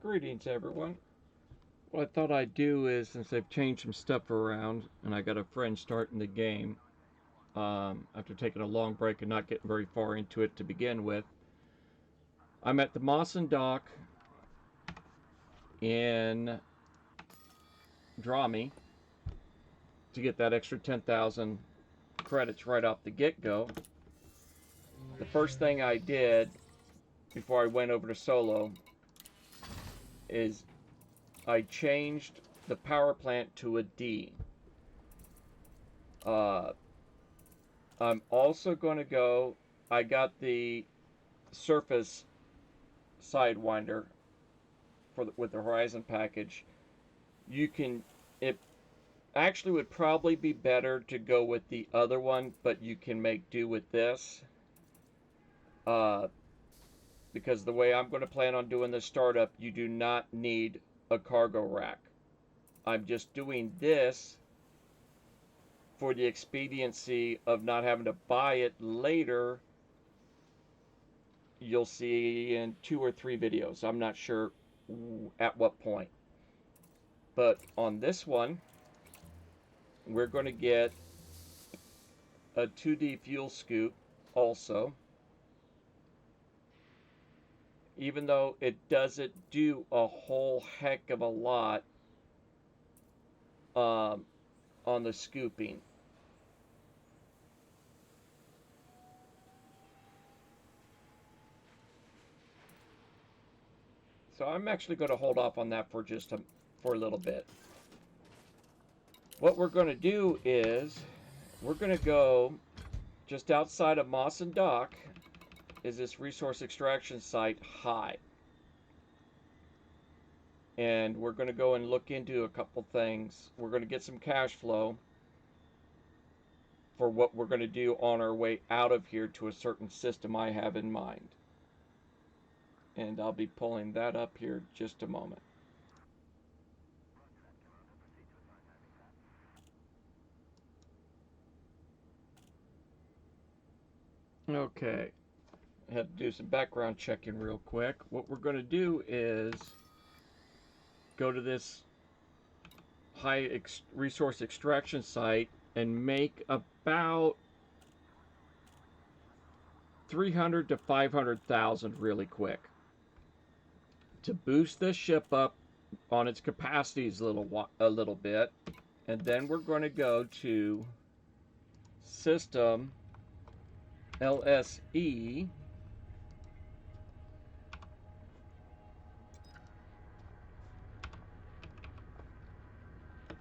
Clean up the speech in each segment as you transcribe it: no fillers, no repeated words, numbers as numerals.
Greetings, everyone. What I thought I'd do is, since I've changed some stuff around and I got a friend starting the game, after taking a long break and not getting very far into it to begin with, I'm at the Mawson Dock in Drami to get that extra 10,000 credits right off the get-go. The first thing I did before I went over to solo is I changed the power plant to a D. Uh, I'm also going to go. I got the Surface Sidewinder with the Horizon package. You can. It actually would probably be better to go with the other one, but you can make do with this. Uh, because the way I'm going to plan on doing this startup, you do not need a cargo rack. I'm just doing this for the expediency of not having to buy it later. You'll see in 2 or 3 videos. I'm not sure at what point. But on this one, we're going to get a 2D fuel scoop also. Even though it doesn't do a whole heck of a lot on the scooping. So I'm actually going to hold off on that for for a little bit. What we're going to do is we're going to go just outside of Mawson Dock is this resource extraction site High. And we're going to go and look into a couple things. We're going to get some cash flow for what we're going to do on our way out of here to a certain system I have in mind. And I'll be pulling that up here just a moment. Okay, I had to do some background checking real quick. What we're going to do is go to this high resource extraction site and make about 300 to 500,000 really quick to boost this ship up on its capacities a little bit, and then we're going to go to system LSE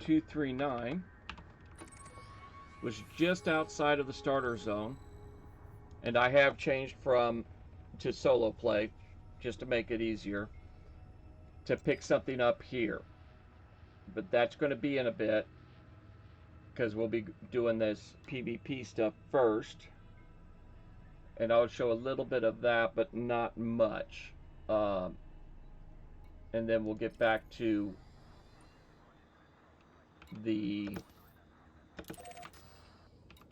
239, which is just outside of the starter zone, and I have changed from to solo play just to make it easier to pick something up here, but that's going to be in a bit because we'll be doing this PvP stuff first, and I'll show a little bit of that but not much, and then we'll get back to the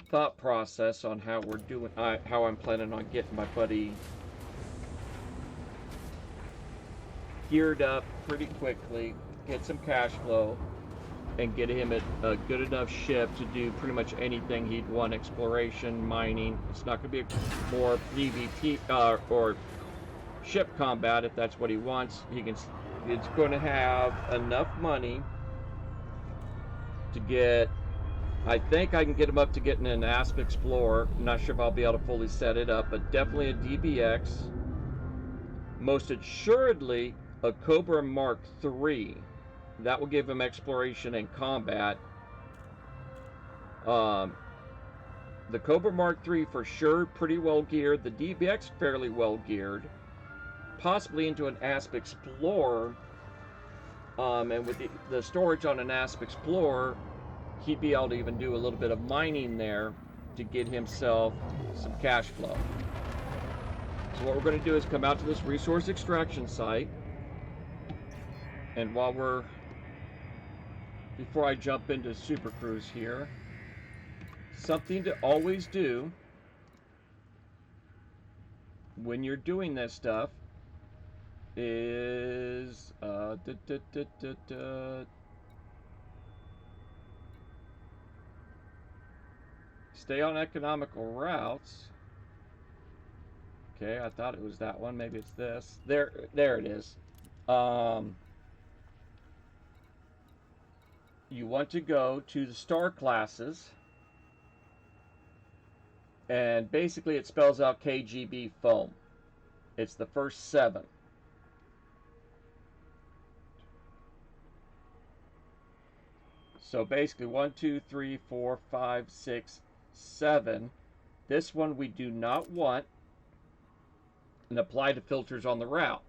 thought process on how we're doing, how I'm planning on getting my buddy geared up pretty quickly, get some cash flow, and get him a good enough ship to do pretty much anything he'd want: exploration, mining. It's not going to be more PvP or ship combat if that's what he wants. It's going to have enough money to get. I think I can get him up to getting an Asp Explorer. I'm not sure if I'll be able to fully set it up, but definitely a DBX. Most assuredly, a Cobra Mark III. That will give him exploration and combat. The Cobra Mark III for sure, pretty well geared. The DBX fairly well geared. Possibly into an Asp Explorer. And with the storage on an Asp Explorer, he'd be able to even do a little bit of mining there to get himself some cash flow. So what we're going to do is come out to this resource extraction site, and before I jump into Super Cruise here, something to always do when you're doing this stuff is is stay on economical routes. Okay, I thought it was that one. Maybe it's this. There it is. You want to go to the star classes, and basically it spells out KGB foam. It's the first 7. So basically 1, 2, 3, 4, 5, 6, 7. This one we do not want, and apply the filters on the route.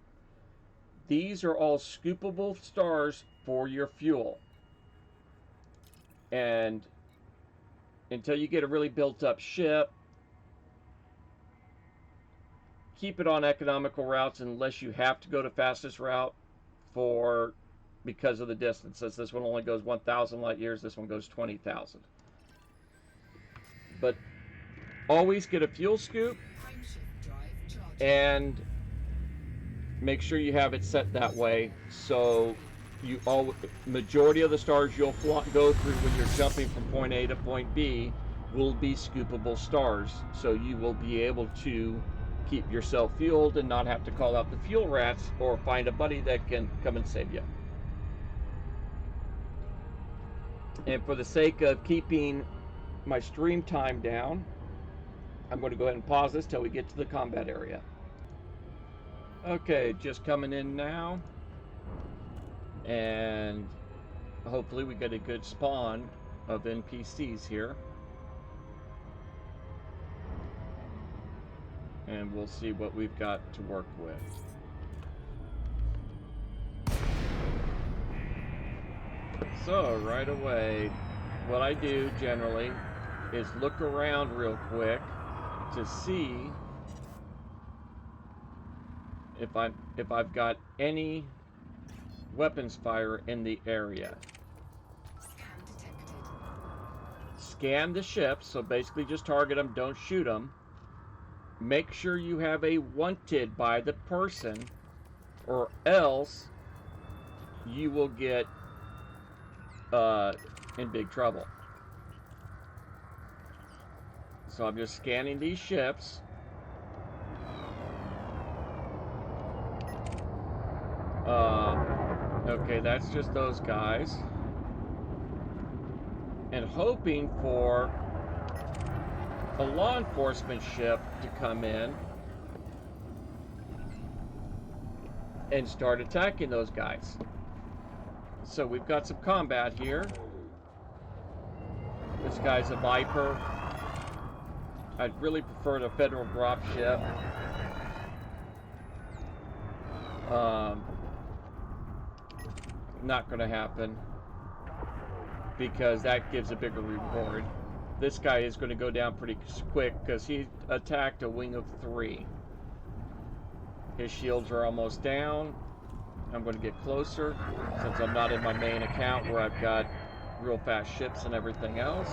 These are all scoopable stars for your fuel. And until you get a really built up ship, keep it on economical routes unless you have to go to fastest route because of the distances. This one only goes 1,000 light years. This one goes 20,000. But always get a fuel scoop and make sure you have it set that way so majority of the stars you'll go through when you're jumping from point A to point B will be scoopable stars, so you will be able to keep yourself fueled and not have to call out the fuel rats or find a buddy that can come and save you. And for the sake of keeping my stream time down, I'm going to go ahead and pause this till we get to the combat area. Okay, just coming in now, and hopefully we get a good spawn of NPCs here, and we'll see what we've got to work with. So right away, what I do generally is look around real quick to see if I've got any weapons fire in the area. Scan the ships, so basically just target them, don't shoot them. Make sure you have a wanted by the person, or else you will get in big trouble. So I'm just scanning these ships. Okay, that's just those guys. And hoping for a law enforcement ship to come in and start attacking those guys. So we've got some combat here. This guy's a Viper. I'd really prefer the federal dropship. Not going to happen because that gives a bigger reward. This guy is going to go down pretty quick because he attacked a wing of 3. His shields are almost down. I'm going to get closer since I'm not in my main account where I've got real fast ships and everything else.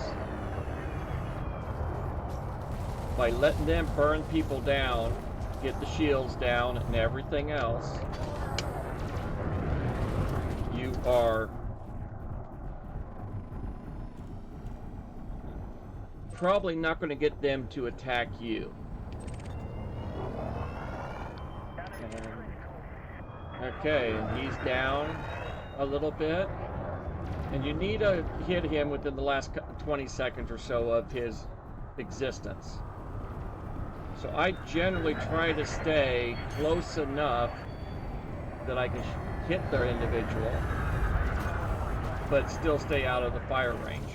By letting them burn people down, get the shields down and everything else, you are probably not going to get them to attack you. Okay, and he's down a little bit. And you need to hit him within the last 20 seconds or so of his existence. So I generally try to stay close enough that I can hit their individual, but still stay out of the fire range.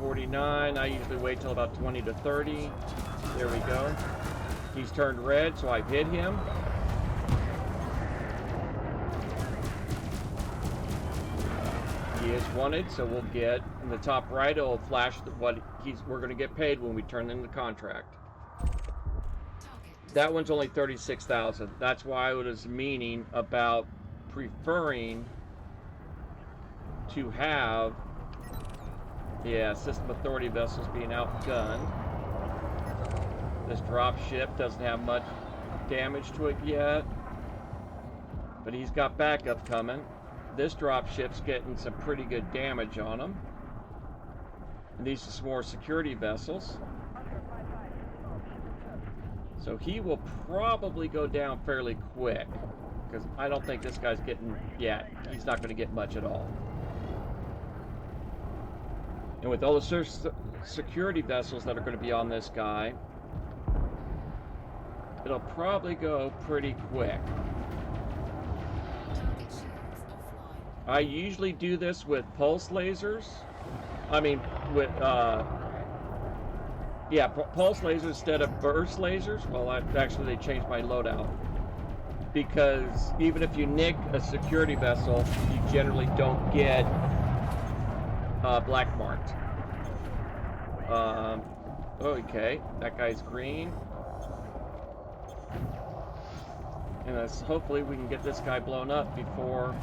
49, I usually wait till about 20 to 30. There we go. He's turned red, so I've hit him. He is wanted, so we'll get in the top right. It'll flash what we're going to get paid when we turn in the contract. That one's only 36,000. That's why I was meaning about preferring to have, system authority vessels being outgunned. This drop ship doesn't have much damage to it yet, but he's got backup coming. This dropship's getting some pretty good damage on him. And these are some more security vessels. So he will probably go down fairly quick, because I don't think this guy's getting, yeah, he's not going to get much at all. And with all the security vessels that are going to be on this guy, it'll probably go pretty quick. I usually do this with pulse lasers. I mean, with, yeah, pulse lasers instead of burst lasers. Well, actually, they changed my loadout. Because even if you nick a security vessel, you generally don't get black marked. Okay, that guy's green. And hopefully we can get this guy blown up before...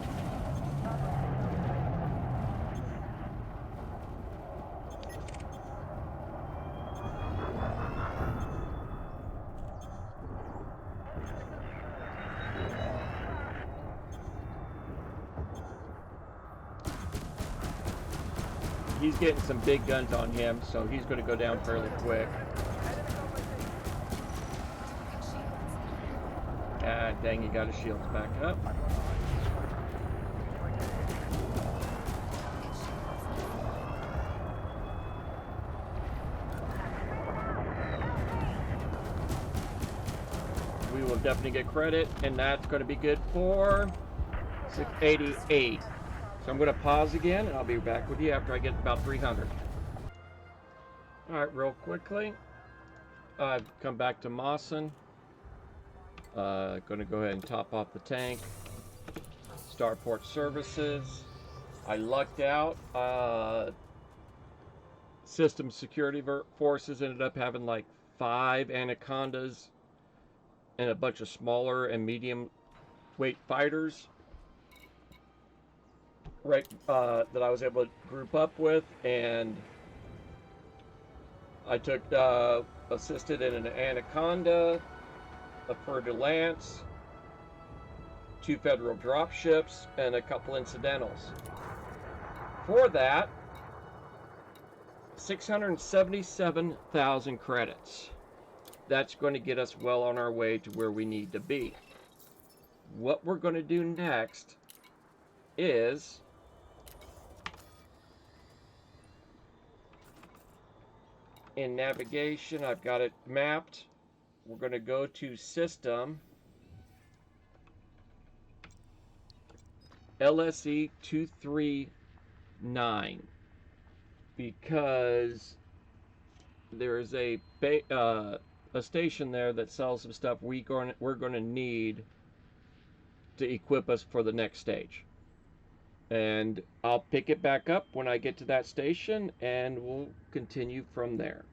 He's getting some big guns on him, so he's going to go down fairly quick. Ah, dang, he got his shields back up. We will definitely get credit, and that's going to be good for 688. So I'm going to pause again, and I'll be back with you after I get about 300. All right, real quickly, I've come back to Mawson. Going to go ahead and top off the tank. Starport services. I lucked out. System security forces ended up having like 5 Anacondas and a bunch of smaller and medium weight fighters. Right, that I was able to group up with, and I took assisted in an Anaconda, a Fer-de-Lance, 2 federal dropships, and a couple incidentals. For that, 677,000 credits. That's going to get us well on our way to where we need to be. What we're going to do next is in navigation, I've got it mapped. We're going to go to System, LSE 239, because there's a station there that sells some stuff we're going to need to equip us for the next stage. And I'll pick it back up when I get to that station, and we'll continue from there.